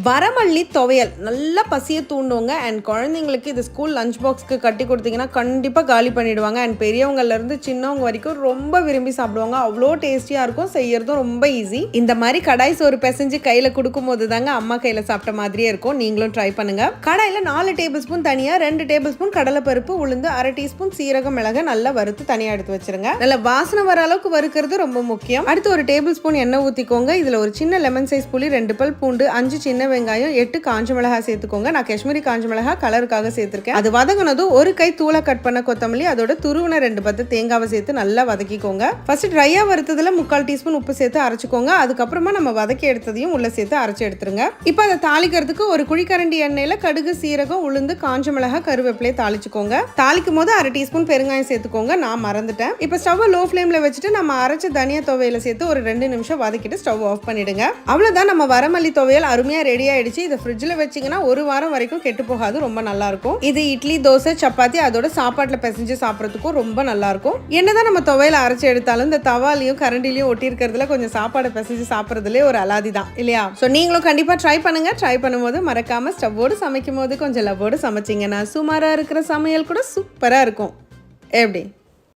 வரமல்லி துவையல் நல்லா பசியை தூண்டுவோங்க. அண்ட் குழந்தைங்களுக்கு இது ஸ்கூல் லஞ்ச் பாக்ஸ்க்கு கட்டி கொடுத்தீங்கன்னா கண்டிப்பாக காலி பண்ணிவிடுவாங்க. அண்ட் பெரியவங்கலேருந்து சின்னவங்க வரைக்கும் ரொம்ப விரும்பி சாப்பிடுவாங்க. அவ்வளோ டேஸ்டியாக இருக்கும், செய்யறதும் ரொம்ப ஈஸி. இந்த மாதிரி கடாய் சோறு பிசைஞ்சு கையில் கொடுக்கும் போது தாங்க அம்மா கையில் சாப்பிட்ட மாதிரியே இருக்கும். நீங்களும் ட்ரை பண்ணுங்க. கடாயில் 4 டேபிள் ஸ்பூன் தனியாக, 2 டேபிள் ஸ்பூன் கடலைப்பருப்பு, உளுந்து, 1/2 டீஸ்பூன் சீரகம், மிளகு நல்லா வறுத்து தனியாக எடுத்து வச்சிருங்க. நல்ல வாசனை வர அளவுக்கு வறுக்கிறது ரொம்ப முக்கியம். அடுத்து 1 டேபிள் ஸ்பூன் எண்ணெய் ஊற்றிக்கோங்க. இதில் ஒரு சின்ன லெமன் சைஸ் புளி, 2 பல் பூண்டு, 5 சின்ன வெங்காயம், 8 காஞ்ச மிளகாய் சேர்த்துக்கோங்க. நான் காஷ்மீரி காஞ்ச மிளகாய் கலருக்காக சேர்த்திருக்கேன். அது வதங்கினதும் 1 கை தூளை கட் பண்ண கொத்தமல்லி, அதோட துருவன 2 பத்து தேங்காவை சேர்த்து நல்லா வதக்கிக்கோங்க. ஃபர்ஸ்ட் ட்ரையா வறுத்ததுல 3/4 டீஸ்பூன் உப்பு சேர்த்து அரைச்சுக்கோங்க. அதுக்கப்புறமா நம்ம வதக்கி எடுத்ததையும் உள்ள சேர்த்து அரைச்சு எடுத்துருங்க. இப்போ அதை தாளிக்கிறதுக்கு ஒரு குழிக்கரண்டி எண்ணெயில கடுகு, சீரகம், உளுந்து, காஞ்ச மிளகாய், கருவேப்பிலையை தாளிச்சுக்கோங்க. தாளிக்கும் போது 1/2 டீஸ்பூன் பெருங்காயம் சேர்த்துக்கோங்க. நான் மறந்துட்டேன். இப்போ ஸ்டவ் லோ ஃப்ளேம்ல வச்சுட்டு நம்ம அரைச்ச தனியா துவையில சேர்த்து ஒரு 2 நிமிஷம் வதக்கிட்டு ஸ்டவ் ஆஃப் பண்ணிடுங்க. அவ்வளவுதான், நம்ம வரமல்லி துவையல் அருமையா ரெடி ஆயிடுச்சு. இதை ஃப்ரிட்ஜில் வச்சிங்கன்னா 1 வாரம் வரைக்கும் கெட்டு போகாது. ரொம்ப நல்லா இருக்கும். இது இட்லி, தோசை, சப்பாத்தி அதோட சாப்பாட்டில் பிசைஞ்சு சாப்பிட்றதுக்கும் ரொம்ப நல்லா இருக்கும். என்னதான் நம்ம துவையில அரைச்சி எடுத்தாலும் இந்த தவாலையும் கரண்டிலையும் ஒட்டி இருக்கிறதுல கொஞ்சம் சாப்பாடை பிசைஞ்சு சாப்பிட்றதுலே ஒரு அலாதி தான் இல்லையா? ஸோ நீங்களும் கண்டிப்பாக ட்ரை பண்ணுங்க. ட்ரை பண்ணும்போது மறக்காம ஸ்டவ்வோடு சமைக்கும் போது கொஞ்சம் லவ்வோடு சமைச்சிங்கன்னா சுமாராக இருக்கிற சமையல் கூட சூப்பராக இருக்கும். எப்படி?